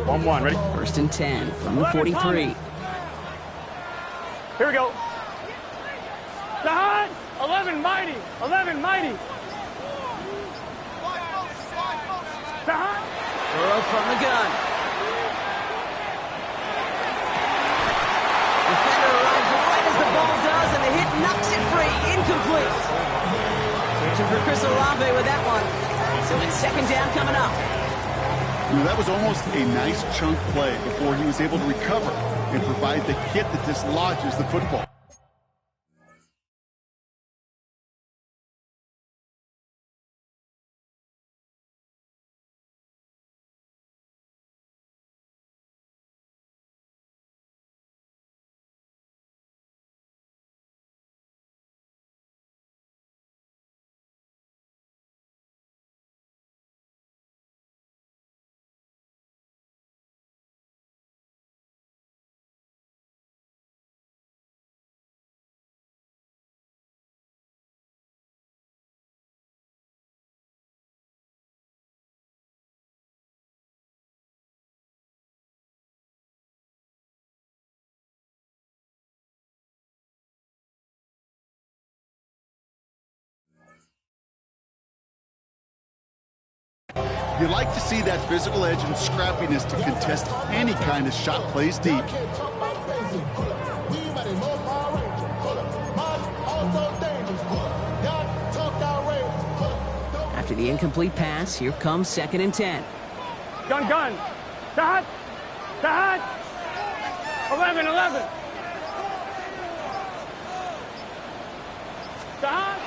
1-1, ready? First and 10 from the 43. Here we go. Side. 11 mighty. 11 mighty. Side. Burrow from the gun. Defender arrives right as the ball does, and the hit knocks it free. Incomplete. Searching for Chris Olave with that one. So it's second down coming up. That was almost a nice chunk play before he was able to recover and provide the hit that dislodges the football. You like to see that physical edge and scrappiness to contest any kind of shot plays deep. After the incomplete pass, here comes second and 10. Gun. Side. 11. Side.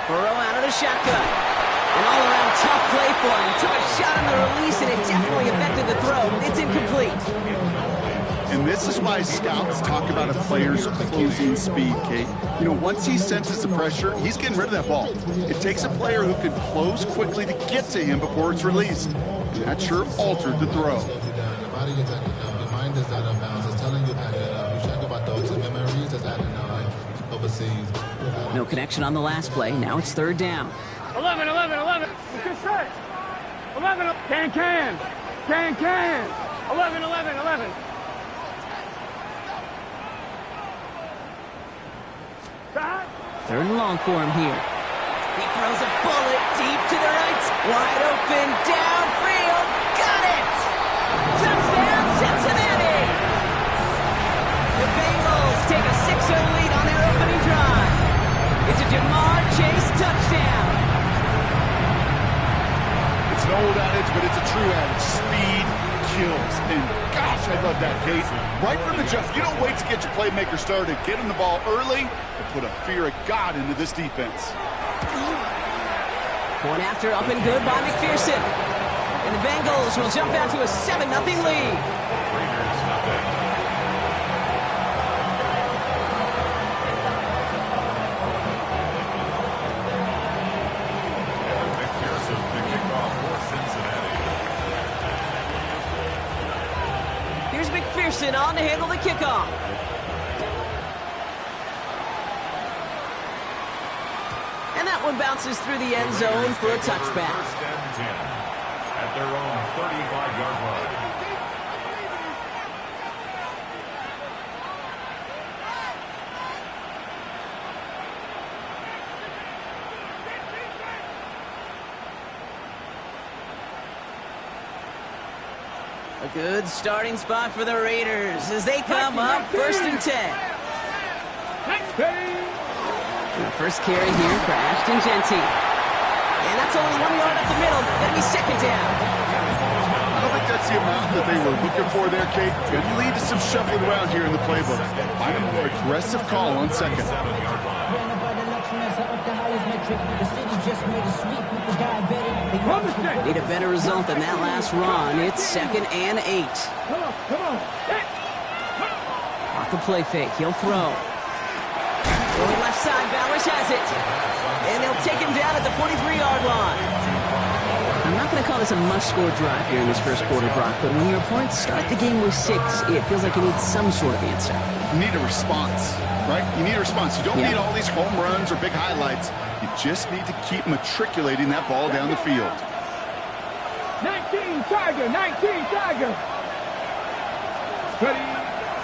Burrow out of the shotgun. An all-around tough play for him. He took a shot on the release, and it definitely affected the throw. It's incomplete. And this is why scouts talk about a player's closing speed, Kate. You know, once he senses the pressure, he's getting rid of that ball. It takes a player who can close quickly to get to him before it's released. And that sure altered the throw. No connection on the last play. Now it's third down. 11. Good set. 11. Can. 11. Side. Third and long for him here. He throws a bullet deep to the right. Wide open, downfield. Got it! Touchdown, Cincinnati! The Bengals take a 6-0 lead on their opening drive. It's a Jamar Chase touchdown. It's an old adage, but it's a true adage. Speed kills. And gosh, I love that, Kate. Right from the jump, you don't wait to get your playmaker started. Get him the ball early and put a fear of God into this defense. Point after, up and good by McPherson. And the Bengals will jump out to a 7-0 lead. Here's McPherson on to handle the kickoff. And that one bounces through the end zone for a touchback. First and 10 at their own 35-yard line. A good starting spot for the Raiders as they come up first and 10. The first carry here for Ashton Genty. And that's only 1 yard up the middle. That'll be second down. I don't think that's the amount that they were looking for there, Kate. Could lead to some shuffling around here in the playbook. Find a more aggressive call on second. Need a better result than that last run. It's second and 8. Off the play fake. He'll throw. Going left side, Bowers has it. And they'll take him down at the 43-yard line. I'm not going to call this a must-score drive here in this first quarter, Brock, but when your opponents start the game with 6, it feels like you need some sort of answer. You need a response, right? You need a response. You don't need all these home runs or big highlights. You just need to keep matriculating that ball down the field. 19 Tiger. Ready.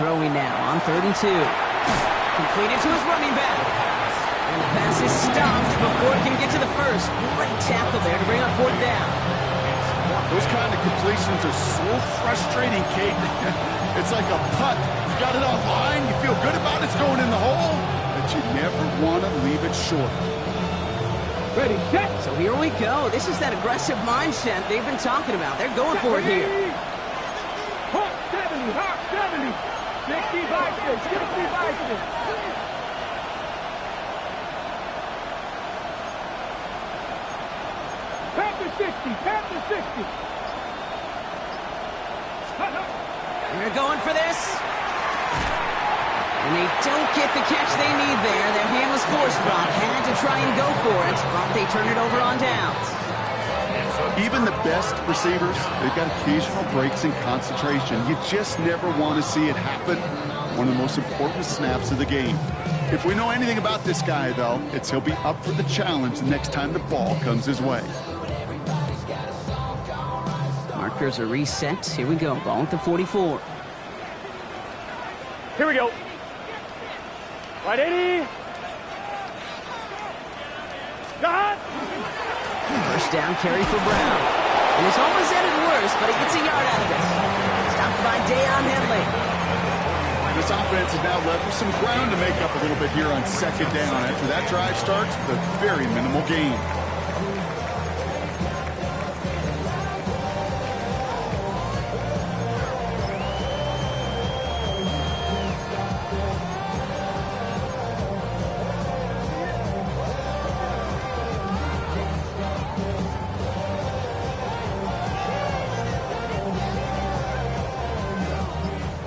Throwing now on 3rd and 2. Completed to his running back. And the pass is stopped before it can get to the first. Great tackle there to bring up 4th down. Those kind of completions are so frustrating, Kate. It's like a putt. You got it on line, you feel good about it's going in the hole, but you never want to leave it short. Ready, set. So here we go. This is that aggressive mindset they've been talking about. They're going for it here. Hawk 70, Hawk 70. 60 bicycle, 60 bicycle. Panther 60, Panther 60. They're going for this. And they don't get the catch they need there. Their hand was forced, Brock. Had to try and go for it, but they turn it over on downs. Even the best receivers, they've got occasional breaks in concentration. You just never want to see it happen. One of the most important snaps of the game. If we know anything about this guy, though, it's he'll be up for the challenge the next time the ball comes his way. Markers are reset. Here we go. Ball at the 44. Here we go. Right 80. Got. First down carry for Brown. And it's almost ended worse, but he gets a yard out of it. Stopped by Deion Henley. This offense is now left with some ground to make up a little bit here on 2nd down after that drive starts with a very minimal gain.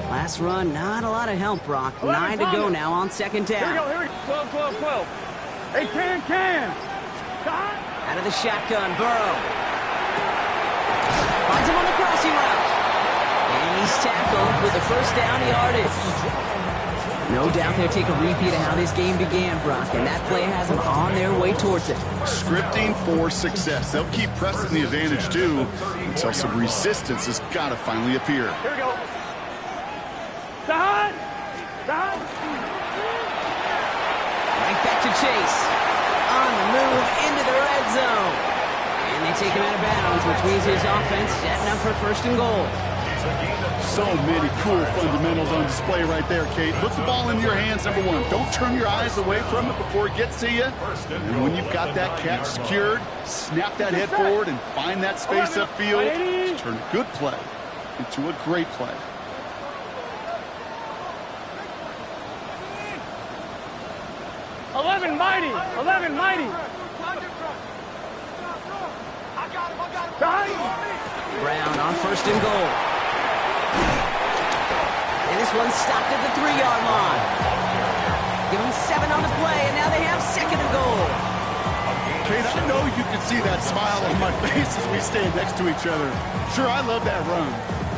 Last run, not a lot of help, Brock. 9 to go now on 2nd down. Here we go, here we go. 12, 12, 12. Hey, can. Got. Out of the shotgun, Burrow. Finds him on the crossing route. And he's tackled with the first down yardage. No doubt they'll take a repeat of how this game began, Brock, and that play has them on their way towards it. Scripting for success. They'll keep pressing the advantage, too, until some resistance has got to finally appear. Here we go. Right back to Chase. On the move into the red zone. And they take him out of bounds, which means his offense setting up for 1st and goal. So many cool fundamentals on display right there, Kate. Put the ball in your hands, number one. Don't turn your eyes away from it before it gets to you. And when you've got that catch secured, snap that head forward and find that space upfield to turn a good play into a great play. 11 mighty. 11 mighty. Brown on 1st and goal. And this one's stopped at the 3-yard line. Give them 7 on the play, and now they have 2nd and goal. Kate, I know you can see that smile on my face as we stand next to each other. Sure, I love that run.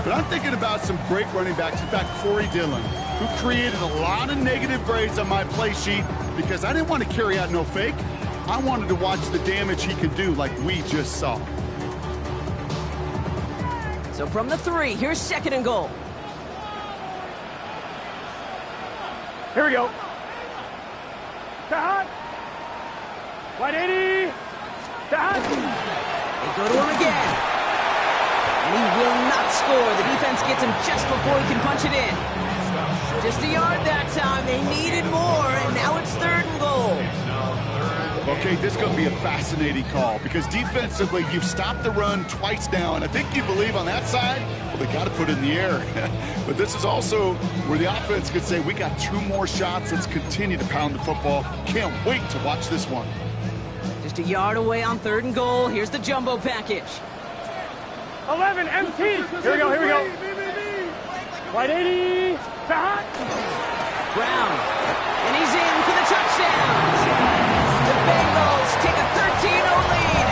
But I'm thinking about some great running backs. In fact, Corey Dillon, who created a lot of negative grades on my play sheet because I didn't want to carry out no fake. I wanted to watch the damage he could do like we just saw. So from the 3, here's 2nd and goal. Here we go. Cut. 180. Cut. They go to him again. And he will not score. The defense gets him just before he can punch it in. Just a yard that time. They needed more, and now it's 3rd and goal. Okay, this is going to be a fascinating call because defensively, you've stopped the run twice now, and I think you believe on that side, well, they got to put it in the air. But this is also where the offense could say, we got 2 more shots. Let's continue to pound the football. Can't wait to watch this one. Just a yard away on 3rd and goal. Here's the jumbo package. 11 MT. Here we go, here we go. 180. Brown. And he's in for the touchdown. The Bengals take a 13-0 lead.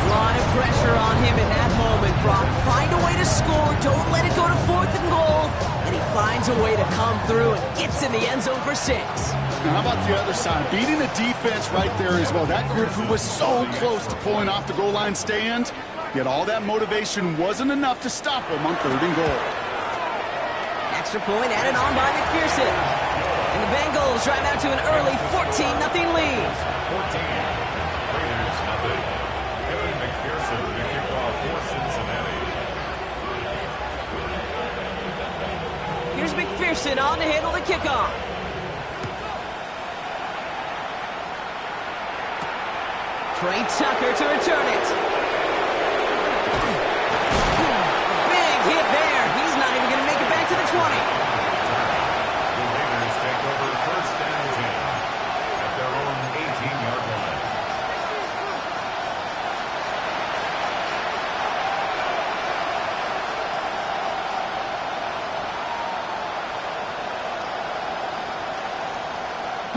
A lot of pressure on him in that moment, Brock. Find a way to score. Don't let it go to 4th and goal. And he finds a way to come through and gets in the end zone for 6. Now, how about the other side? Beating the defense right there as well. That group who was so close to pulling off the goal line stand, Yet all that motivation wasn't enough to stop him on 3rd and goal. Extra point added on by McPherson. And the Bengals drive out to an early 14-0 lead. 14. Raiders nothing. Kevin McPherson to kick off for Cincinnati. Here's McPherson on to handle the kickoff. Trey Tucker to return it. Big hit there. He's not even going to make it back to the 20. The Raiders take over 1st and 10 at their own 18-yard line.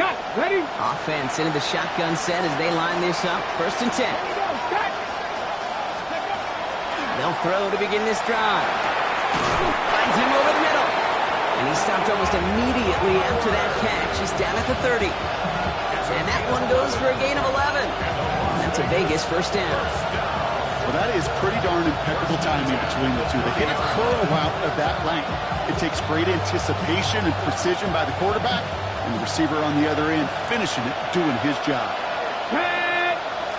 Cut. Ready? Offense into the shotgun set as they line this up. 1st and 10. They'll throw to begin this drive. Finds him over the middle. And he stopped almost immediately after that catch. He's down at the 30. And that one goes for a gain of 11. That's a Vegas 1st down. Well, that is pretty darn impeccable timing between the two. They hit a curl route of that length. It takes great anticipation and precision by the quarterback, and the receiver on the other end finishing it, doing his job.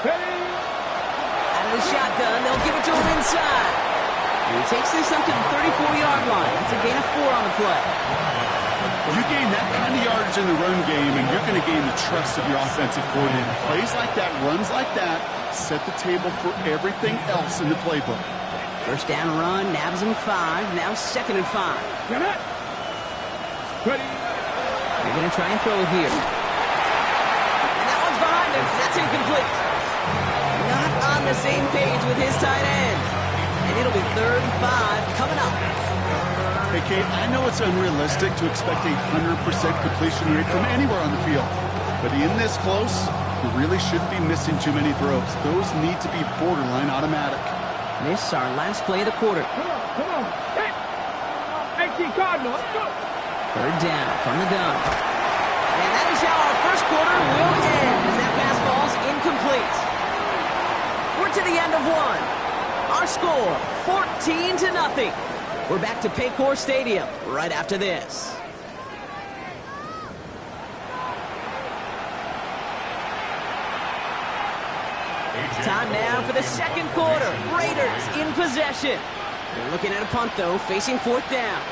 Out of the shotgun, they'll give it to him inside. And he takes this up to the 34-yard line. That's a gain of 4 on the play. You gain that kind of yardage in the run game, and you're going to gain the trust of your offensive coordinator. Plays like that, runs like that, set the table for everything else in the playbook. 1st down run, nabs him 5. Now 2nd and 5. Ready? They're going to try and throw it here. And that one's behind him. That's incomplete. Not on the same page with his tight end. And it'll be 3rd and 5 coming up. Hey, Kate, I know it's unrealistic to expect a 100% completion rate from anywhere on the field. But in this close, you really shouldn't be missing too many throws. Those need to be borderline automatic. This is our last play of the quarter. Come on. Hey, 18 Cardinal. Let's go. 3rd down from the gun. And that is how our 1st quarter will end as that pass falls incomplete. We're to the end of 1. Our score, 14-0. We're back to Paycor Stadium right after this. Time now for the 2nd quarter. Raiders in possession. They're looking at a punt, though, facing 4th down.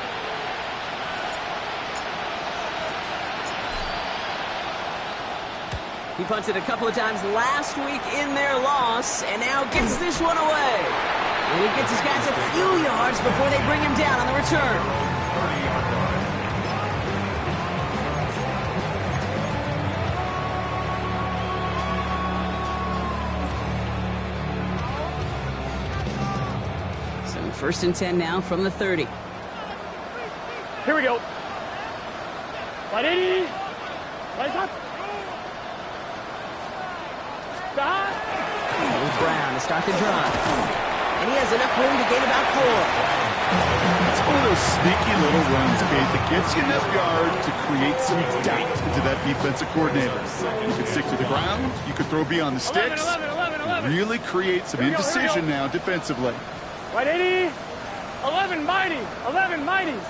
He punted a couple of times last week in their loss, and now gets this one away. And he gets his guys a few yards before they bring him down on the return. 30-yard line. So 1st and 10 now from the 30. Here we go. Ready? Lights up. Stop. Here's Brown to start the drive. And he has enough room to gain about 4. It's one of those sneaky little runs, Kate, that gets you enough yards to create some doubt into that defensive coordinator. You can stick to the ground. You can throw beyond the sticks. 11. Really create some indecision now defensively. Right, 80. 11 mighty. 11 mighties.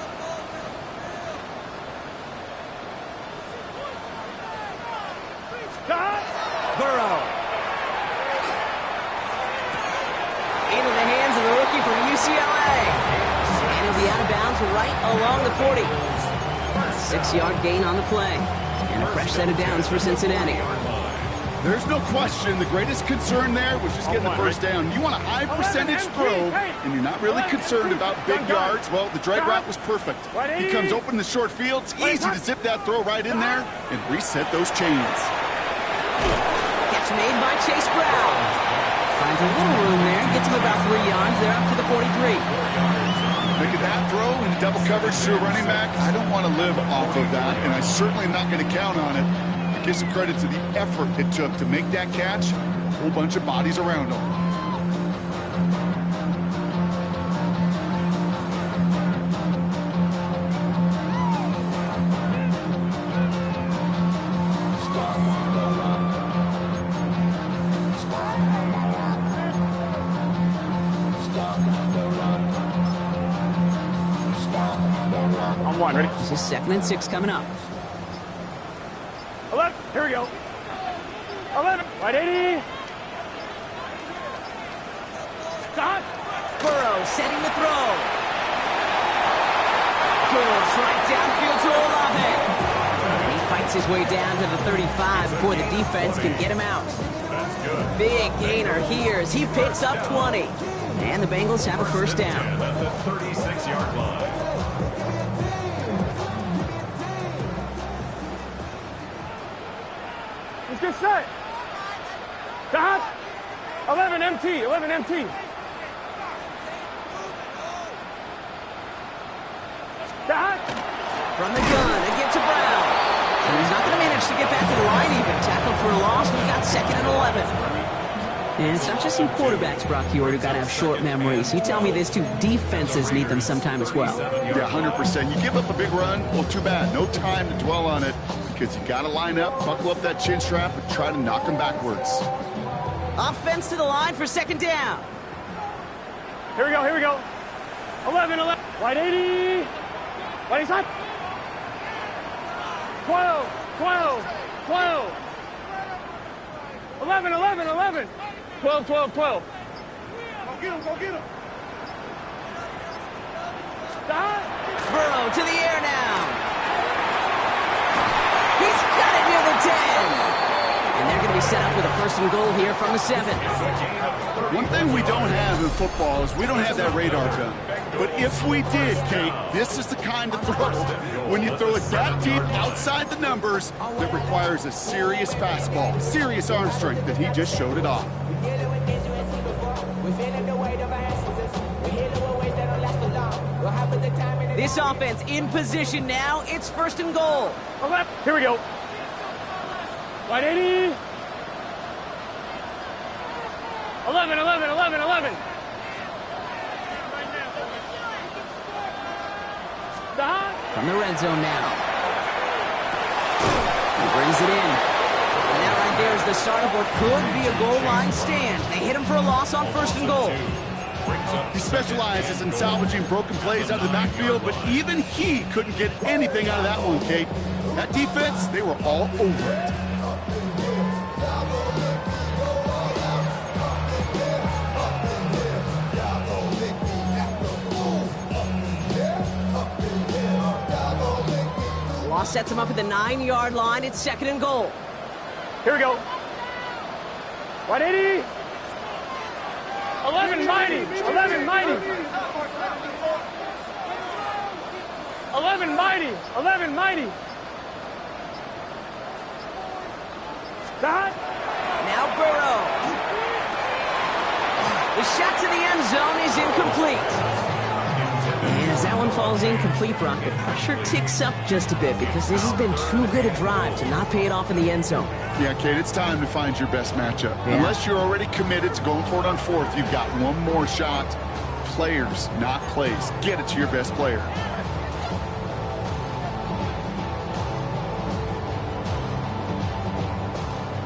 Stop. Burrow. Into the hands of the rookie from UCLA. And he'll be out of bounds right along the 40. 6-yard gain on the play. And a fresh set of downs for Cincinnati. There's no question the greatest concern there was just getting the 1st down. You want a high percentage throw, and you're not really concerned about big yards. Well, the drag route was perfect. He comes open in the short field. It's easy to zip that throw right in there and reset those chains. Catch made by Chase Brown. Finds a little room there. Gets him about 3 yards. They're up to the 43. Making that throw in double coverage to a running back, I don't want to live off of that, and I certainly am not going to count on it. Give some credit to the effort it took to make that catch. A whole bunch of bodies around him. line, ready? This is 2nd and 6 coming up. 11, here we go. 11, right 80. Stop. Burrow setting the throw. Goes right downfield to Olave. And he fights his way down to the 35 before the defense can get him out. That's good. Big gainer here as he picks up 20. And the Bengals have a first down. And at the 36-yard line. Let's get set. Stop. 11 MT, 11 MT. Stop. From the gun, it gets to Brown. And he's not going to manage to get back to the line even. Tackled for a loss, we got 2nd and 11. And it's not just you quarterbacks, Brock Huard, who got to have short memories. You tell me this too, defenses need them sometime as well. Yeah, 100%. You give up a big run, well, too bad. No time to dwell on it because you got to line up, buckle up that chin strap, and try to knock them backwards. Offense to the line for 2nd down. Here we go, here we go. 11, 11. Right 80. Right side. 12, 12, 12. 11, 11, 11. 12, 12, 12. Go get him, go get him. Stop. Burrow to the air now. He's got it near the 10. And they're going to be set up with a 1st and goal here from the 7. One thing we don't have in football is we don't have that radar gun. But if we did, Kate, this is the kind of throw when you throw it that deep outside the numbers that requires a serious fastball, serious arm strength, that he just showed it off. This offense in position now. It's 1st and goal. Here we go. Right 80. 11, 11, 11, 11. Stop. From the red zone now. He brings it in. And that right there is the start of what could be a goal line stand. They hit him for a loss on 1st and goal. He specializes in salvaging broken plays out of the backfield, but even he couldn't get anything out of that one, Kate. That defense, they were all over it. Loss sets him up at the 9-yard line. It's 2nd and goal. Here we go. Right 80. 11 mighty. 11 mighty. 11 mighty. 11 mighty. Stop. Now Burrow. The shot to the end zone is incomplete. And as that one falls incomplete, Brock, the pressure ticks up just a bit because this has been too good a drive to not pay it off in the end zone. Yeah, Kate, it's time to find your best matchup. Yeah. Unless you're already committed to going for it on 4th, you've got one more shot. Players, not plays. Get it to your best player.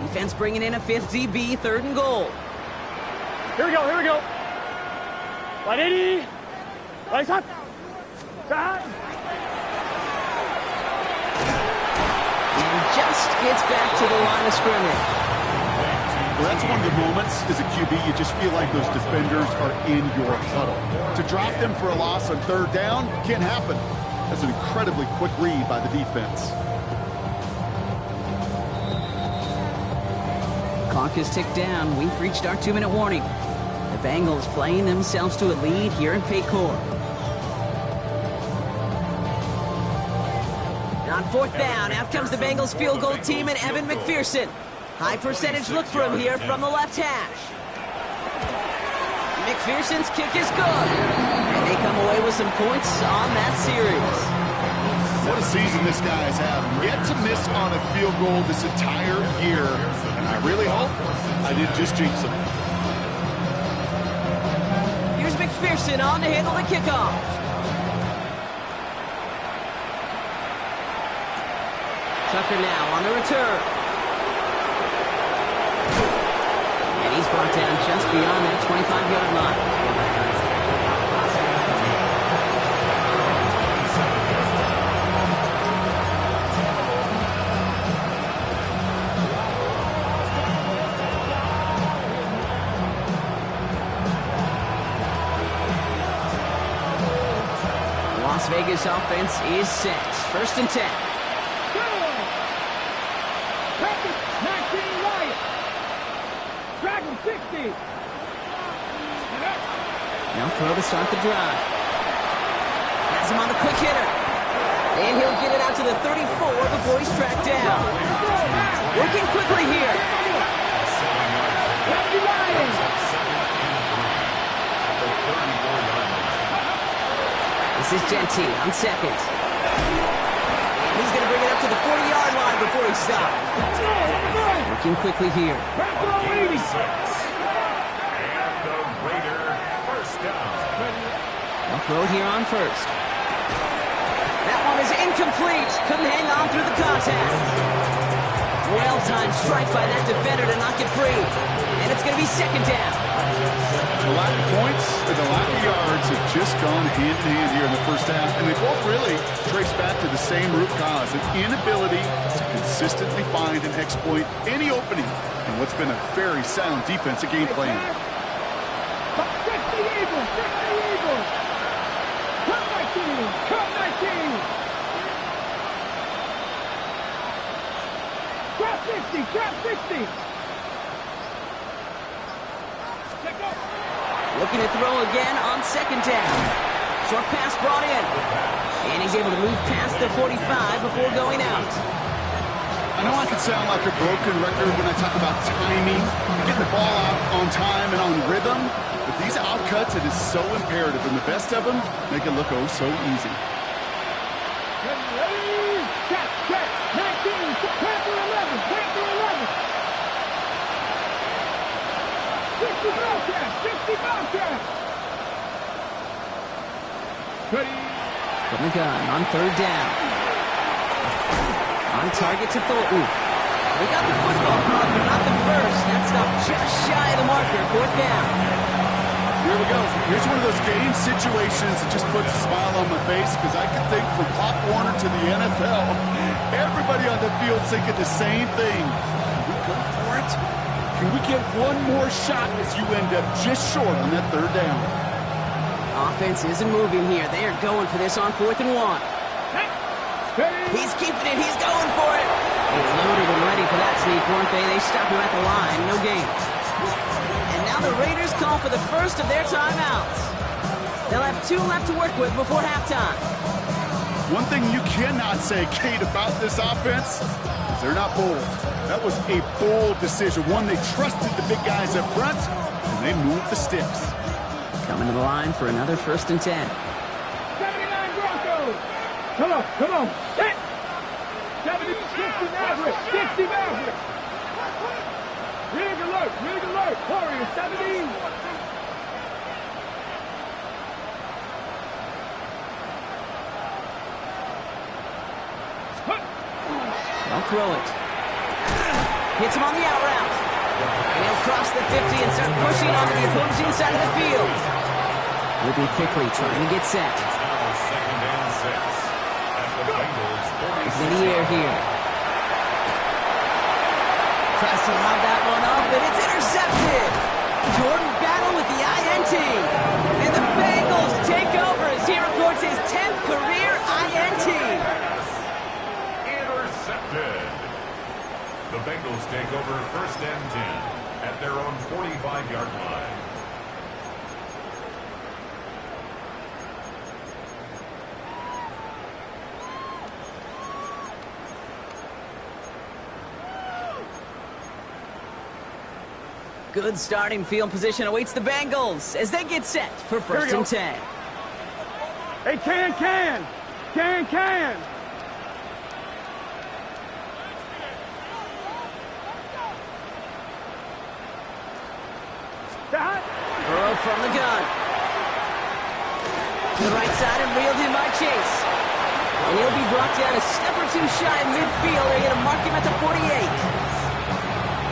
Defense bringing in a 5th DB, 3rd and goal. Here we go, here we go. Right 80. Right side. Stop. And just gets back to the line of scrimmage. Well, that's one of the moments as a QB, you just feel like those defenders are in your huddle. To drop them for a loss on 3rd down can't happen. That's an incredibly quick read by the defense. Clock is ticked down. We've reached our 2-minute warning. The Bengals playing themselves to a lead here in Paycor. And on 4th down, out comes the Bengals field goal team and Evan McPherson. High percentage look for him here from the left hash. McPherson's kick is good. And they come away with some points on that series. What a season this guy's having. Yet to miss on a field goal this entire year. And I really hope I didn't just jinx him. Here's McPherson on to handle the kickoff. Tucker now on the return. And he's brought down just beyond that 25-yard line. Vegas offense is set. 1st and 10. Package 19 right. Dragon 60. Now throw to start the drive. Has him on the quick hitter. And he'll get it out to the 34 before he's tracked down. Working quickly here. This is Genty on second. And he's going to bring it up to the 40-yard line before he stops. Working quickly here. And the Raider first down. They'll throw it here on first. That one is incomplete. Couldn't hang on through the contact. Well-timed strike by that defender to knock it free. And it's going to be 2nd down. The lack of points and the lack of yards have just gone hand in hand here in the first half, and they both really trace back to the same root cause, an inability to consistently find and exploit any opening in what's been a very sound defensive game plan. 60 Eagles, 60 Eagles. Cut 19, cut 19. Drop 60, drop 60. Looking to throw again on 2nd down. Short pass brought in. And he's able to move past the 45 before going out. I know I can sound like a broken record when I talk about timing, getting the ball out on time and on rhythm, but these outcuts, it is so imperative, and the best of them make it look oh so easy. Ready, check, check, 19, Panther 11, Panther 11. 60 Bobcats, 60 Bobcats. Ready. From the gun on 3rd down. On target to Thornton. They got the football, but not the first. That stopped just shy of the marker. 4th down. Here we go. Here's one of those game situations that just puts a smile on my face, because I can think from Pop Warner to the NFL, everybody on the field thinking the same thing. Can we go for it? Can we get one more shot as you end up just short on that 3rd down? Offense isn't moving here. They are going for this on 4th and 1. He's keeping it. He's going for it. They loaded and ready for that sneak, weren't they? They stopped him at the line. No gain. And now the Raiders call for the first of their timeouts. They'll have 2 left to work with before halftime. One thing you cannot say, Kate, about this offense is they're not bold. That was a bold decision. One, they trusted the big guys up front, and they moved the sticks. Coming to the line for another 1st and 10. 79 Broncos. Come on, come on. Hit. 70, 60 Mavericks, 60 Mavericks. Rig alert, Warriors, 70. They'll throw it. Hits him on the out route. And he'll cross the 50 and start pushing onto the opposing side of the field. Moving quickly, trying to get set. He's in the air here. Tries to lob that one up, and it's intercepted. Jordan Battle with the INT. And the Bengals take over as he records his 10th career INT. Intercepted. The Bengals take over 1st and 10 at their own 45-yard line. Good starting field position awaits the Bengals as they get set for 1st and 10. Hey, can. Burrow from the gun. To the right side and reeled in by Chase. And he'll be brought down a step or 2 shy in midfield. They're going to mark him at the 48.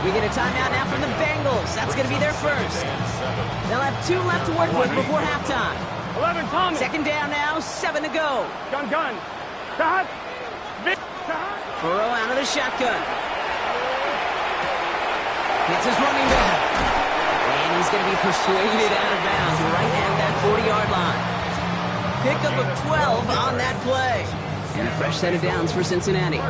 We get a timeout now from the Bengals. That's going to be their first. They'll have 2 left to work with before halftime. 11, Tommy. 2nd down now, 7 to go. Gun. Burrow out of the shotgun. Hits his running back. And he's going to be persuaded out of bounds right at that 40-yard line. pickup of 12 on that play. And a fresh set of downs for Cincinnati.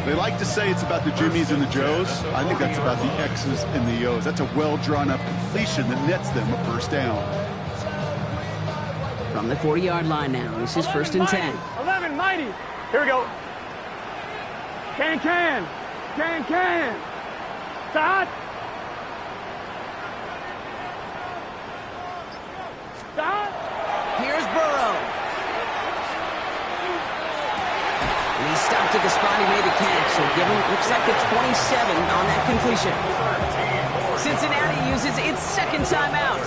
They like to say it's about the Jimmies and the Joes. I think that's about the X's and the O's. That's a well-drawn-up completion that nets them a first down. From the 40-yard line now, this is 1st and 10. 11, mighty. Here we go. Can. Stop. Here's Burrow. And he stopped at the spot he made the catch, so give him, looks like the 27 on that completion. Cincinnati uses its second timeout.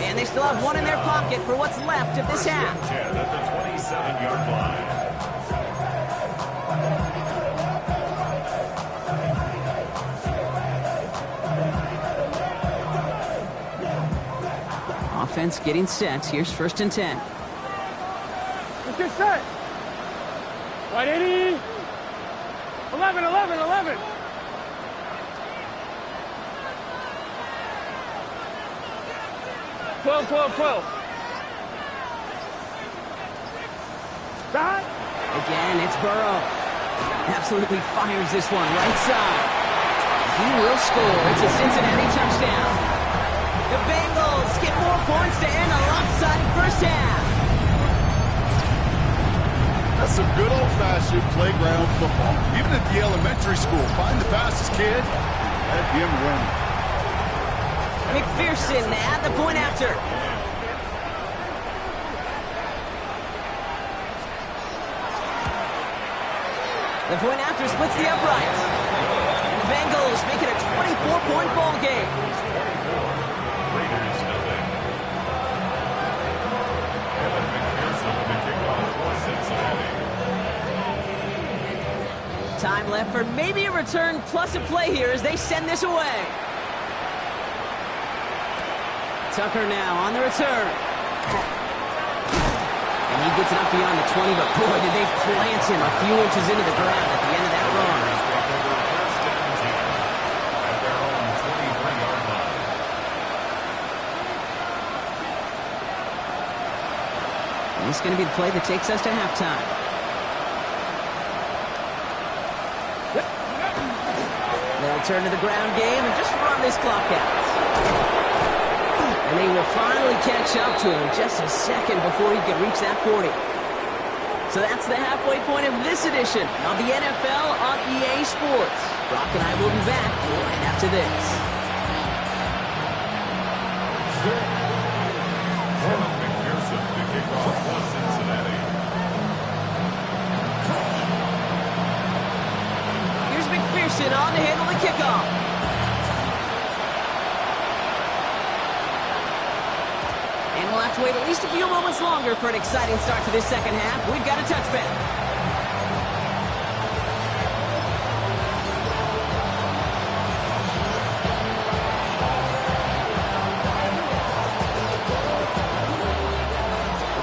And they still have one in their pocket for what's left of this half. At the 27-yard line. Offense getting set. Here's 1st and 10. Let's get set. White 80. 11. 12. Stop. Again, it's Burrow. Absolutely fires this one right side. He will score. It's a Cincinnati touchdown. The Bengals get more points to end a lopsided first half. That's some good old-fashioned playground football. Even at the elementary school, find the fastest kid, let him win. McPherson at the point after. The point after splits the uprights. And the Bengals make it a 24-point ball game. Raiders nothing. Evan McPherson with the kickoff for Cincinnati. Time left for maybe a return plus a play here as they send this away. Tucker now on the return. And he gets it up beyond the 20, but boy, did they plant him a few inches into the ground at the end of that run. At their own 23-yard line. And this is going to be the play that takes us to halftime. They'll turn to the ground game and just run this clock out. And they will finally catch up to him just a second before he can reach that 40. So that's the halfway point of this edition of the NFL on EA Sports. Brock and I will be back right after this. Evan McPherson to kick off for Cincinnati. Here's McPherson on to handle the kickoff. And we'll have to wait at least a few moments longer for an exciting start to this second half. We've got a touchback.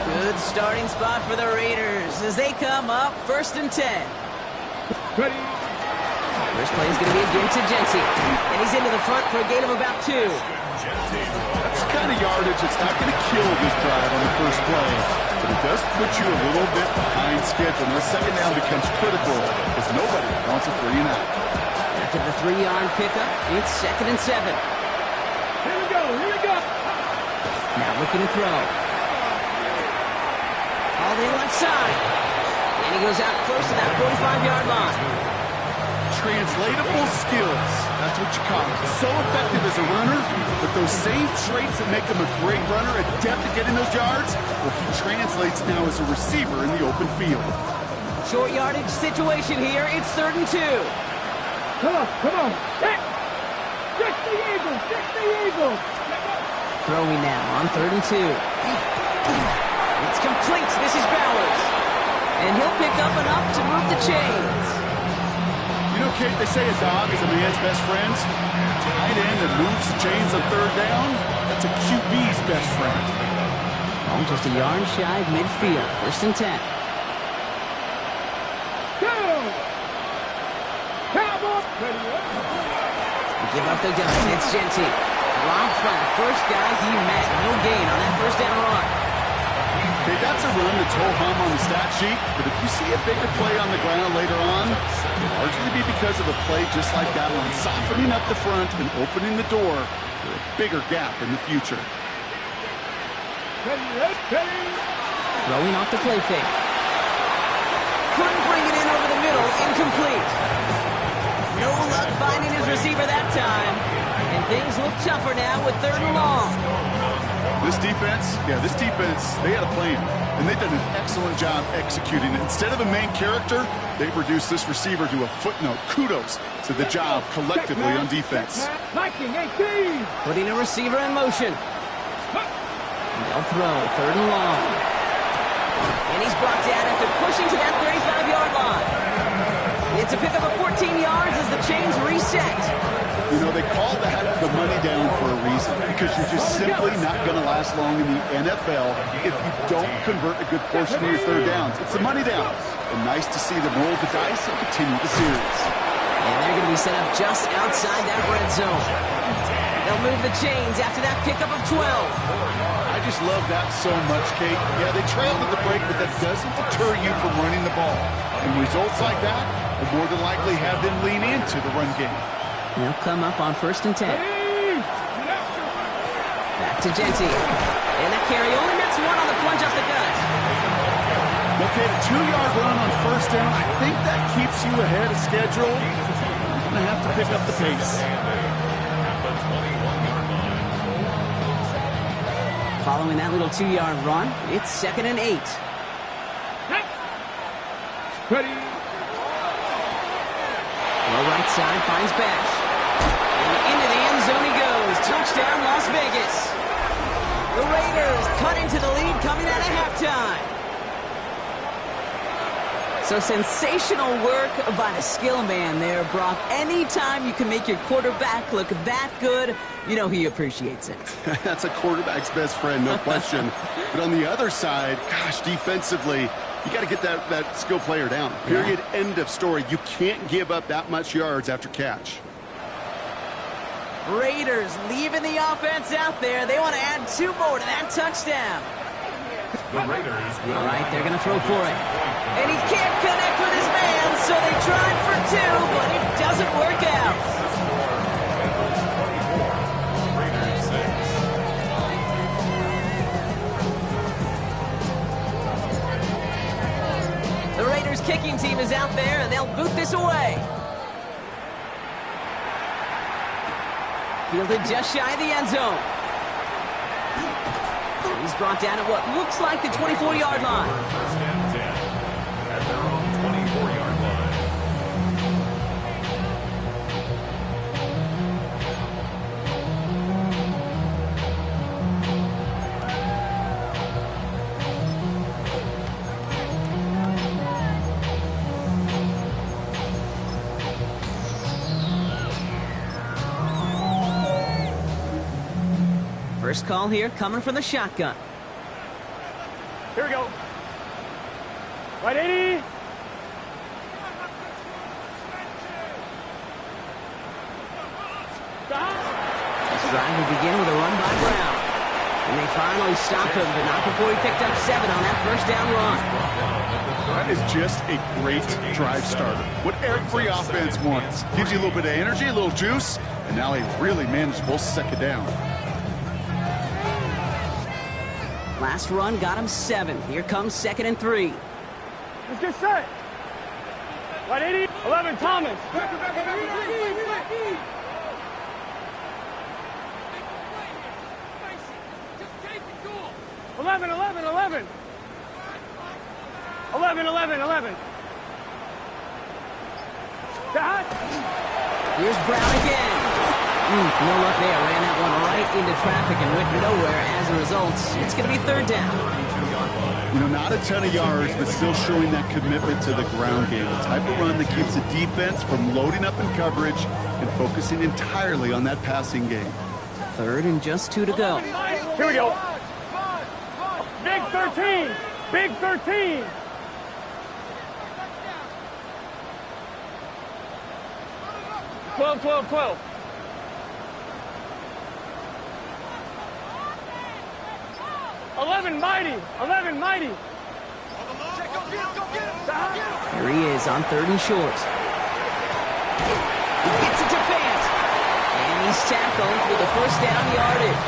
Good starting spot for the Raiders as they come up 1st and 10. Ready. First play is going to be again to Jency. And he's into the front for a gain of about 2. That's the kind of yardage that's not going to kill this drive on the first play, but it does put you a little bit behind schedule. And the second down becomes critical because nobody wants a 3 and out. After the 3-yard pickup, it's 2nd and 7. Here we go. Now looking to throw. All the left side. And he goes out close to that 45-yard line. Translatable skills. That's what you call it. So effective as a runner, but those same traits that make him a great runner, adept at getting those yards, well, he translates now as a receiver in the open field. Short yardage situation here. It's 3rd and 2. Come on. Hit. Stick the Eagles. Throwing now on 3rd and 2. It's complete. This is Bowers. And he'll pick up enough to move the chains. You know, Kate, they say a dog is a man's best friend. Tight end that moves the chains on 3rd down, that's a QB's best friend. Oh, just a yard shy of midfield. 1st and 10. Go! Cowboy! Give up the gun. It's Jency. Dropped by the first guy he met. No gain on that first down run. Okay, that's a run that's ho-hum on the stat sheet, but if you see a bigger play on the ground later on, it'll largely be because of a play just like that one, softening up the front and opening the door for a bigger gap in the future. Throwing off the play fake. Couldn't bring it in over the middle. Incomplete. No luck finding his receiver that time. And things look tougher now with 3rd and long. This defense, they had a plan, and they've done an excellent job executing it. Instead of a main character, they've reduced this receiver to a footnote. Kudos to the job collectively on defense. Putting a receiver in motion. They'll throw 3rd and long. And he's brought down after pushing to that 35-yard line. It's a pickup of 14 yards as the chains reset. You know, they call that the money down for a reason, because you're just simply not going to last long in the NFL if you don't convert a good portion of your 3rd downs. It's the money down. And nice to see them roll the dice and continue the series. And they're going to be set up just outside that red zone. They'll move the chains after that pickup of 12. I just love that so much, Kate. Yeah, they trailed at the break, but that doesn't deter you from running the ball. And results like that will more than likely have them lean into the run game. They'll come up on 1st and 10. Back to Genty. And that carry only nets 1 on the plunge up the gut. Okay, a 2-yard run on 1st down. I think that keeps you ahead of schedule. You're going to have to pick up the pace. Following that little 2-yard run, it's 2nd and 8. Ready. Low right side finds Bash. And into the end zone he goes. Touchdown, Las Vegas. The Raiders cut into the lead coming out of halftime. So sensational work by the skill man there, Brock. Anytime you can make your quarterback look that good, you know he appreciates it. That's a quarterback's best friend, no question. But on the other side, gosh, defensively, you got to get that skill player down. Period. Yeah. End of story. You can't give up that much yards after catch. Raiders leaving the offense out there. They want to add 2 more to that touchdown. The Raiders will. All right, they're going to throw for it. And he can't connect with his man, so they tried for 2, but it doesn't work out. The Raiders kicking team is out there, and they'll boot this away. Fielded just shy of the end zone. He's brought down at what looks like the 24-yard line. First and 10 at their own 24-yard line. First call here coming from the shotgun. Here we go. Right 80. This drive will begin with a run by Brown. And they finally stopped him, but not before he picked up 7 on that 1st down run. That is just a great drive starter. What every offense wants. Gives you a little bit of energy, a little juice, and now a really manageable 2nd down. Last run got him 7. Here comes 2nd and 3. Let's get set. Right 80. 11, Thomas. 11, 11, 11. 11, 11, 11. Here's Brown again. No luck there. Ran that one right into traffic and went nowhere. As a result, it's going to be 3rd down. You know, not a ton of yards, but still showing that commitment to the ground game. The type of run that keeps the defense from loading up in coverage and focusing entirely on that passing game. 3rd and just 2 to go. Here we go. Big 13. Big 13. Twelve, 12, 12. 11 mighty. 11 mighty. Here he is on 3rd and short. He gets it to Fant. And he's tackled with a first down yardage.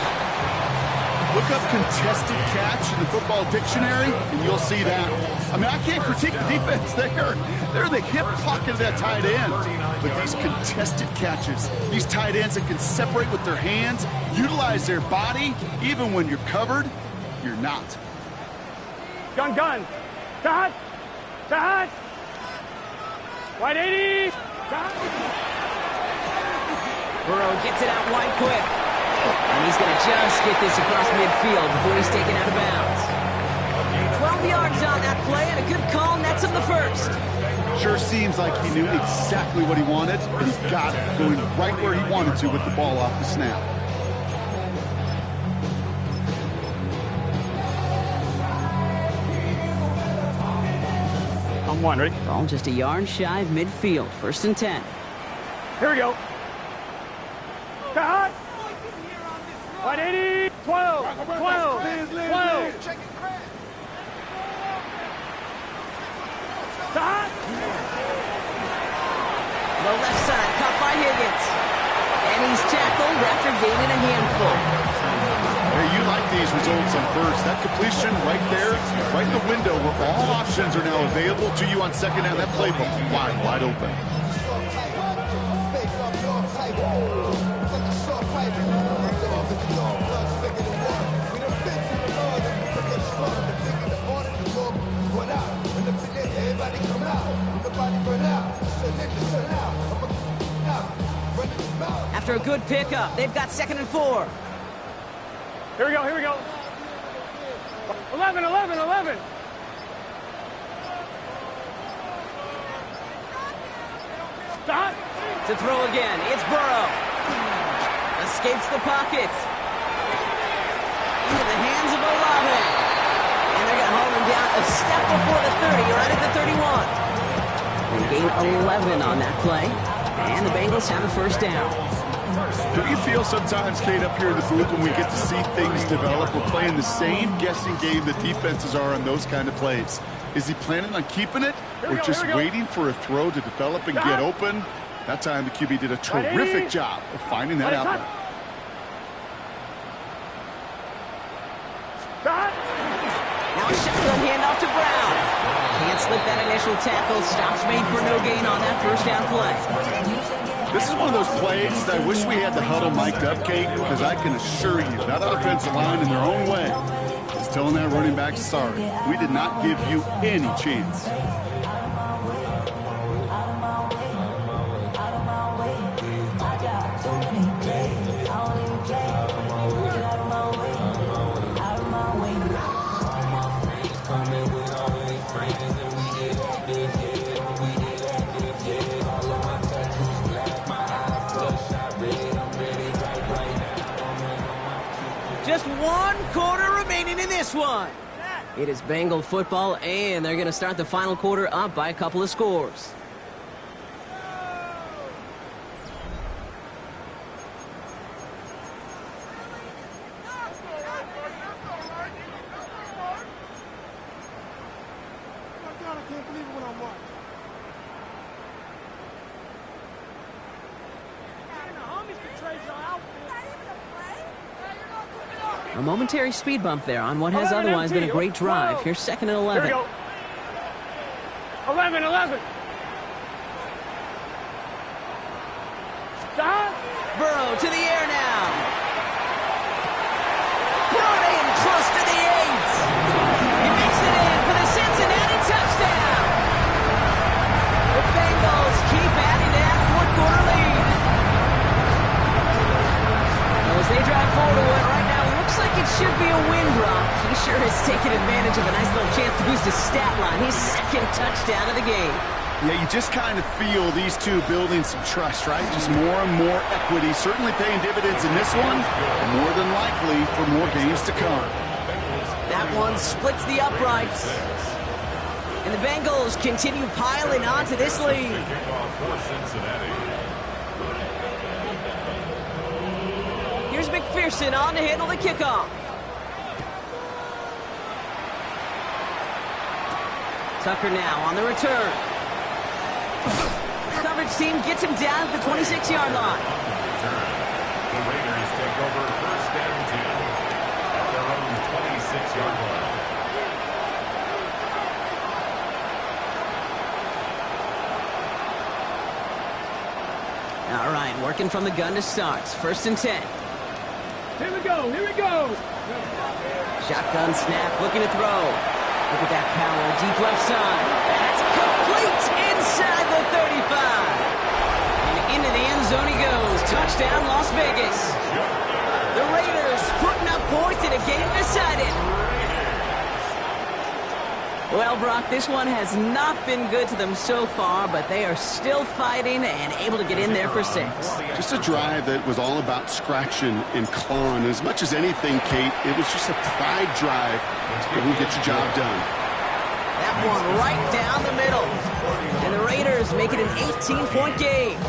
Look up contested catch in the football dictionary, and you'll see that. I mean, I can't critique the defense there. They're the hip pocket of that tight end. But these contested catches, these tight ends that can separate with their hands, utilize their body, even when you're covered, you're not. Gun. Dot. Wide 80. Dot. Burrow gets it out wide quick. And he's going to just get this across midfield before he's taken out of bounds. 12 yards on that play, and a good call nets him the first. Sure seems like he knew exactly what he wanted, and he got it, going right where he wanted to with the ball off the snap. On one, ready? Ball just a yard shy of midfield. 1st and 10. Here we go. Dot. Wide 80. 12. Dot. The left side, caught by Higgins. And he's tackled after gaining a handful. Hey, you like these results on first. That completion right there, right in the window where all options are now available to you on second down. That playbook wide open. After a good pickup, they've got 2nd and 4. Here we go. 11. Dot. To throw again, it's Burrow. Escapes the pocket. Into the hands of Olave. And they're going to hold him down a step before the 30, right at the 31. They gain 11 on that play. And the Bengals have a first down. Do you feel sometimes, Kate, up here in the booth when we get to see things develop, we're playing the same guessing game that defenses are on those kind of plays? Is he planning on keeping it or just waiting for a throw to develop and get open? That time the QB did a terrific job of finding that outlet. Now a shotgun handoff to Brown. Can't slip that initial tackle. Stops made for no gain on that first down play. This is one of those plays that I wish we had the huddle mic'd up, Kate, because I can assure you that offensive line in their own way is telling that running back, sorry, we did not give you any chance. Just 1 quarter remaining in this one. It is Bengal football, and they're going to start the final quarter up by a couple of scores. A momentary speed bump there on what has otherwise been a great drive. Here's 2nd and 11. Here we go. 11. Stop. Burrow to the air now. Brought in close to the 8. He makes it in for the Cincinnati touchdown. The Bengals keep adding to that 4th quarter lead. Well, as they drive forward to it right now, looks like it should be a win, Brock. He sure has taken advantage of a nice little chance to boost his stat line. His 2nd touchdown of the game. Yeah, you just kind of feel these two building some trust, right? Just more and more equity. Certainly paying dividends in this one. More than likely for more games to come. That one splits the uprights. And the Bengals continue piling onto this lead. Here's McPherson on to handle the kickoff. Tucker now on the return. Coverage team gets him down at the 26-yard line. The Raiders take over first and 10 at their own 26-yard line. All right, working from the gun to start. First and 10. Here we go, here we go. Shotgun snap, looking to throw. Look at that power, deep left side. That's complete inside the 35. And into the end zone he goes. Touchdown, Las Vegas. The Raiders putting up points in a game decided. Well, Brock, this one has not been good to them so far, but they are still fighting and able to get in there for 6. Just a drive that was all about scratching and clawing. As much as anything, Kate, it was just a pride drive to go and get your job done. That one right down the middle. And the Raiders make it an 18-point game.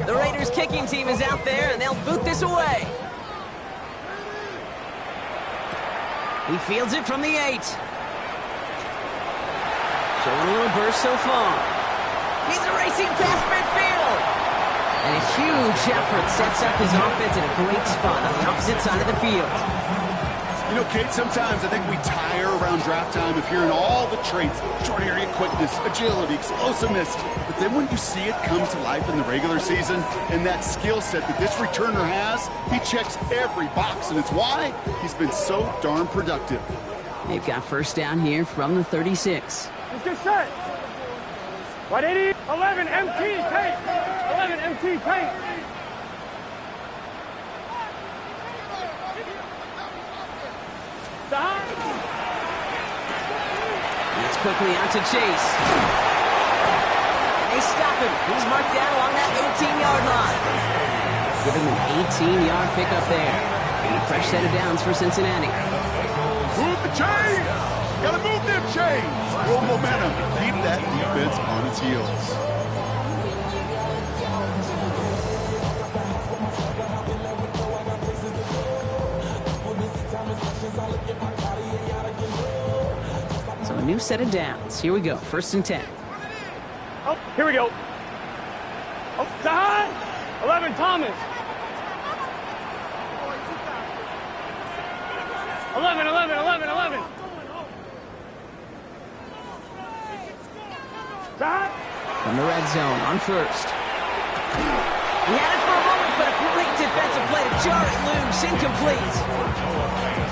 The Raiders kicking team is out there, and they'll boot this away. He fields it from the 8. Showing a little burst so far. He's racing past midfield. And a huge effort sets up his offense in a great spot on the opposite side of the field. You know, Kate, sometimes I think we tire around draft time of hearing all the traits, short area quickness, agility, explosiveness. But then when you see it come to life in the regular season and that skill set that this returner has, he checks every box. And it's why he's been so darn productive. They've got first down here from the 36. Let's get set. 180, 11 MT, Kate. 11 MT, Kate. That's quickly out to Chase. And they stop him. He's marked down along that 18-yard line. Give him an 18-yard pickup there. And a fresh set of downs for Cincinnati. Move the chains! Gotta move them chains! Roll momentum. Keep that defense on its heels. So a new set of downs. Here we go. First and 10. Oh, here we go. Oh, side. 11 Thomas. 11, 11, 11, 11. Side. From the red zone on first. He had it for a moment, but a great defensive play to jar it loose. Incomplete.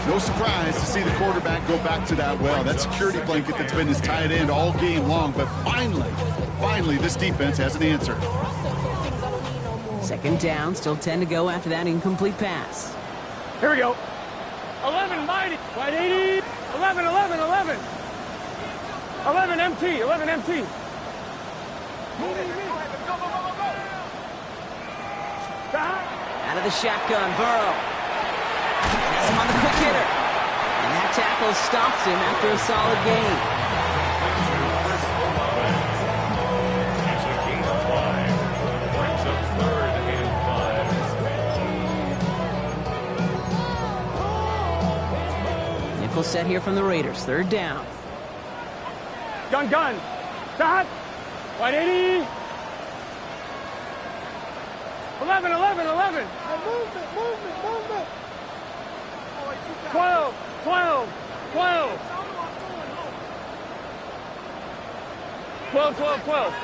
No surprise to see the quarterback go back to that well. That security blanket that's been his tight end all game long. But finally, this defense has an answer. Second down, still 10 to go after that incomplete pass. Here we go. 11 mighty. 180. 11, 11, 11. 11 MT. 11 MT. Out of the shotgun, Burrow. Has him on the quick hitter. And that tackle stops him after a solid gain. It's a gain of 5. Brings up third and 5. Nickel set here from the Raiders. Third down. Gun. Stop. 180. 11, 11, 11. Movement. 12, 12, 12. 12, 12, 12.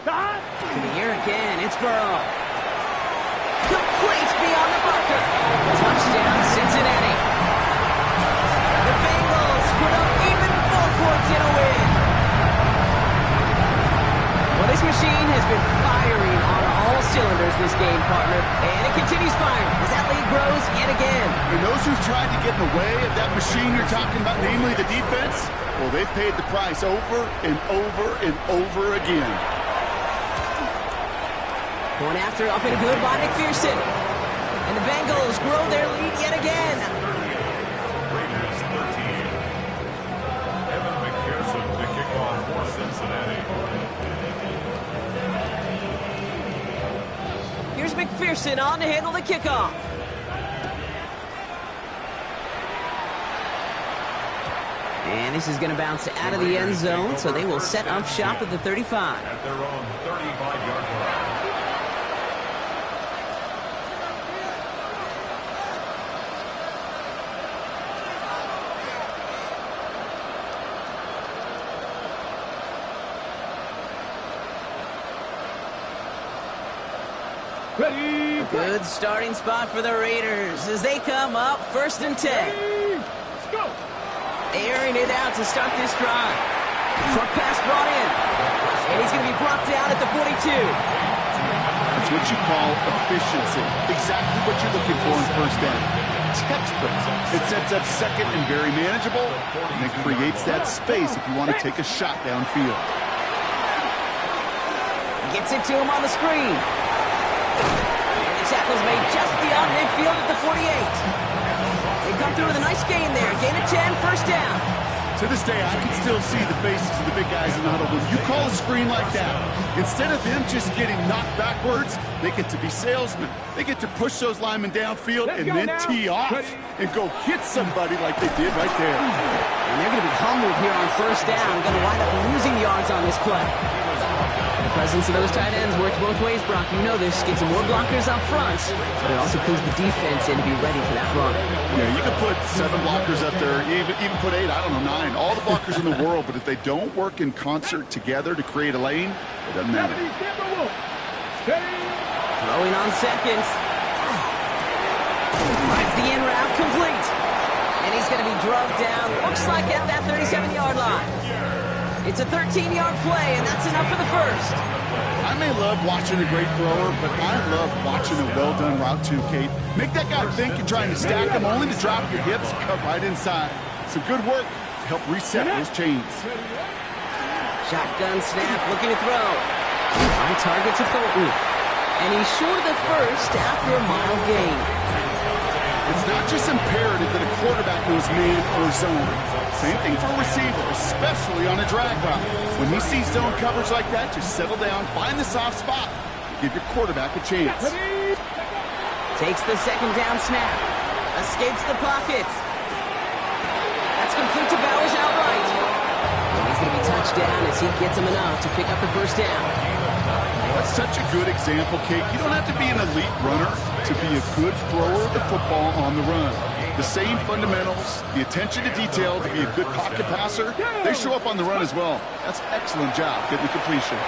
Stop. To the air again. It's Burrow. Complete beyond the marker. Touchdown, Cincinnati. The Bengals put up even more points in a win. Well, this machine has been firing on all cylinders this game, partner. And it continues firing as that lead grows yet again. And those who've tried to get in the way of that machine you're talking about, namely the defense, well, they've paid the price over and over and over again. Going after up and good by McPherson. And the Bengals grow their lead yet again. Raiders 13. Evan McPherson to kick off for Cincinnati. McPherson on to handle the kickoff. And this is going to bounce out of the end zone, so they will set up shop at the 35. At their own 35-yard line. Ready. Good starting spot for the Raiders as they come up 1st and 10. Ready. Let's go. Airing it out to start this drive. Short pass brought in. And he's going to be brought down at the 42. That's what you call efficiency. Exactly what you're looking for in first down. Textbook. It sets up second and very manageable, and it creates that space if you want to take a shot downfield. Gets it to him on the screen. And the tackle's made just beyond midfield at the 48. They come through with a nice gain there. Gain of 10, 1st down. To this day, I can still see the faces of the big guys in the huddle. When you call a screen like that, instead of them just getting knocked backwards, they get to be salesmen. They get to push those linemen downfield and then tee off and go hit somebody like they did right there. And they're going to be humbled here on 1st down. Going to wind up losing yards on this play. The presence of those tight ends works both ways, Brock. You know this. Gets some more blockers up front, but it also pulls the defense in to be ready for that run. Yeah, you can put 7 blockers up there, even put 8, I don't know, 9. All the blockers in the world, but if they don't work in concert together to create a lane, it doesn't matter. Throwing on seconds. Finds the in route complete. And he's going to be drugged down, looks like at that 37-yard line. It's a 13-yard play, and that's enough for the 1st. I may love watching a great thrower, but I love watching a well-done route too, Kate. Make that guy think you're trying to stack him, only to drop your hips, cut right inside. Some good work to help reset those chains. Shotgun snap, looking to throw. On target to Thornton. And he's short of the 1st after a mile gain. It's not just imperative that a quarterback knows man or zone. Same thing for a receiver, especially on a drag route. When he sees zone coverage like that, just settle down, find the soft spot, and give your quarterback a chance. Takes the 2nd down snap. Escapes the pocket. That's complete to Bowers outright. And he's going to be touched down as he gets him enough to pick up the 1st down. That's such a good example, Kate. You don't have to be an elite runner to be a good thrower of the football on the run. The same fundamentals, the attention to detail to be a good pocket passer, they show up on the run as well. That's an excellent job getting the completion.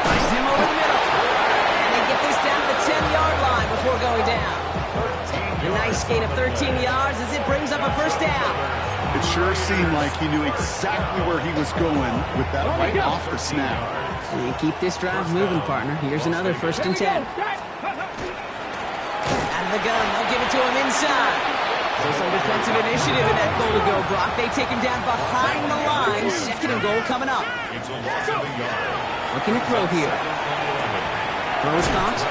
Finds him over the middle. And they get this down to the 10-yard line before going down. A nice gain of 13 yards as it brings up a 1st down. It sure seemed like he knew exactly where he was going with that right off the snap. And keep this drive moving, partner. Here's another 1st and 10. Out of the gun, they'll give it to him inside. So some defensive initiative in that goal to go, Brock. They take him down behind the line. 2nd and goal coming up. Looking to throw here. Throws caught.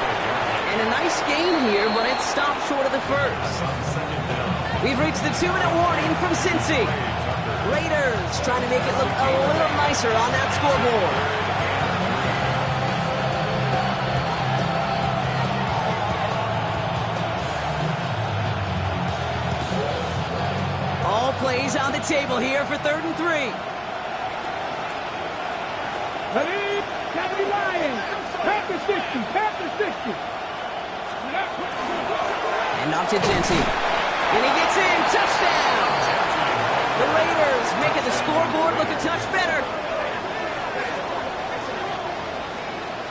And a nice gain here, but it's stopped short of the 1st. We've reached the 2-minute warning from Cincy. Raiders trying to make it look a little nicer on that scoreboard. All plays on the table here for 3rd and 3. Ready? County Lions. Panther 60. Panther 60. And off to Genty. And he gets in. Touchdown. The Raiders making the scoreboard look a touch better.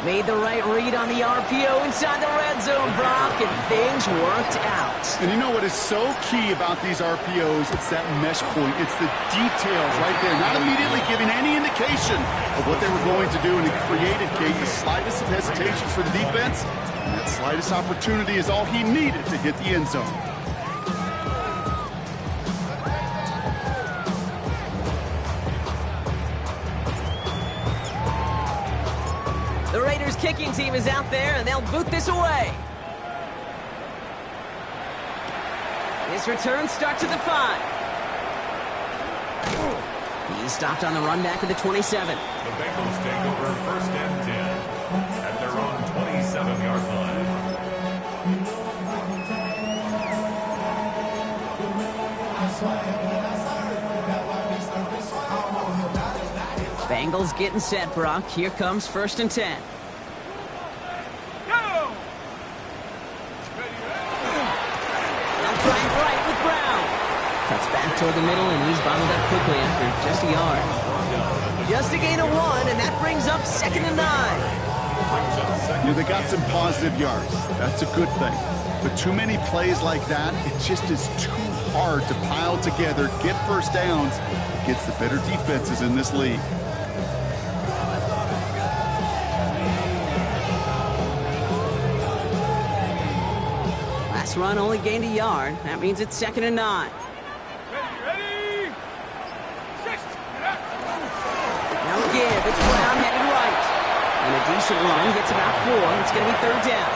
Made the right read on the RPO inside the red zone, Brock, and things worked out. And you know what is so key about these RPOs? It's that mesh point. It's the details right there. Not immediately giving any indication of what they were going to do, and it created, Kate, the slightest of hesitations for the defense. And that slightest opportunity is all he needed to hit the end zone. The Raiders kicking team is out there, and they'll boot this away. His return starts at the 5. He's stopped on the run back at the 27. The Bengals take over 1st and 10 at their own 27-yard line. Bengals getting set, Brock. Here comes 1st and 10. Go! They'll try it right with Brown. Cuts back toward the middle, and he's bottled up quickly after just a yard. Just a gain of 1, and that brings up 2nd and 9. You know, they got some positive yards. That's a good thing. But too many plays like that, it just is too hard to pile together, get first downs against the better defenses in this league. Last run only gained a yard. That means it's 2nd and 9. Ready? 6. Now give. It's Brown headed right. And a decent run gets about 4. It's going to be 3rd down.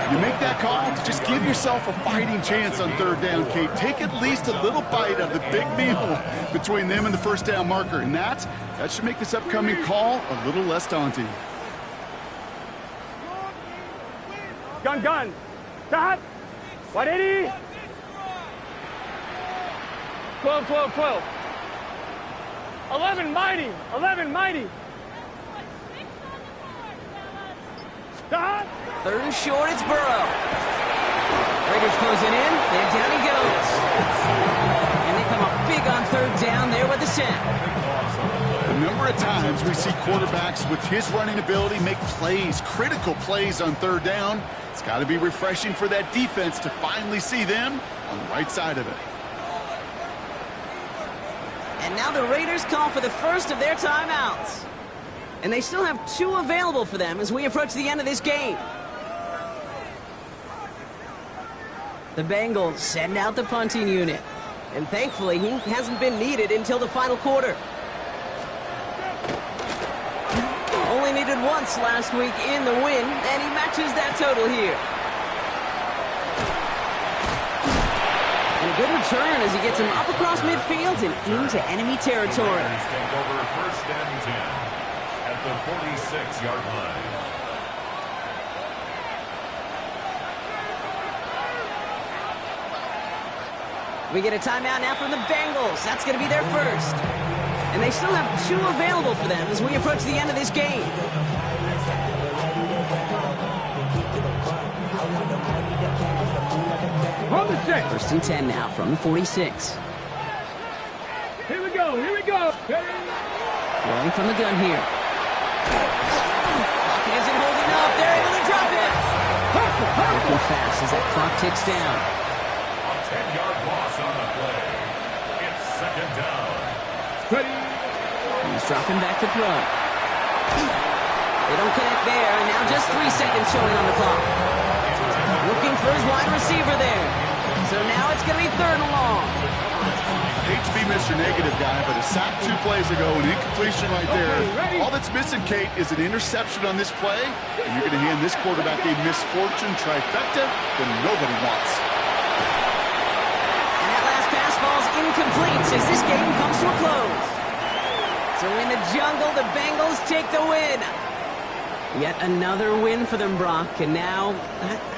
You make that call, just give yourself a fighting chance on 3rd down, Kate. Take at least a little bite of the big meal between them and the 1st down marker. And that should make this upcoming call a little less daunting. Gun. Stop. 180. 12. 11 mighty. Stop. 3rd and short, it's Burrow. Raiders closing in, and down he goes. And they come up big on 3rd down there with the sack. A number of times we see quarterbacks with his running ability make plays, critical plays on 3rd down. It's got to be refreshing for that defense to finally see them on the right side of it. And now the Raiders call for the first of their timeouts. And they still have 2 available for them as we approach the end of this game. The Bengals send out the punting unit. And thankfully, he hasn't been needed until the final quarter. Only needed once last week in the win, and he matches that total here. And a good return as he gets him up across midfield and into enemy territory. Take over 1st and 10 at the 46-yard line. We get a timeout now from the Bengals. That's going to be their first. And they still have 2 available for them as we approach the end of this game. On the check. 1st and 10 now from the 46. Here we go. Throwing from the gun here. Pocket isn't holding up. They're able to drop it. Working fast as that clock ticks down. A 10-yard loss on the play. It's 2nd down. Ready. He's dropping back to throw. They don't connect there, and now just 3 seconds showing on the clock. Looking for his wide receiver there. So now it's going to be 3rd and long. Hate to be Mr. Negative guy, but a sack 2 plays ago, an incompletion right there. All that's missing, Kate, is an interception on this play, and you're going to hand this quarterback a misfortune trifecta that nobody wants. And that last pass falls incomplete as this game comes to a close. So in the jungle, the Bengals take the win. Yet another win for them, Brock. And now,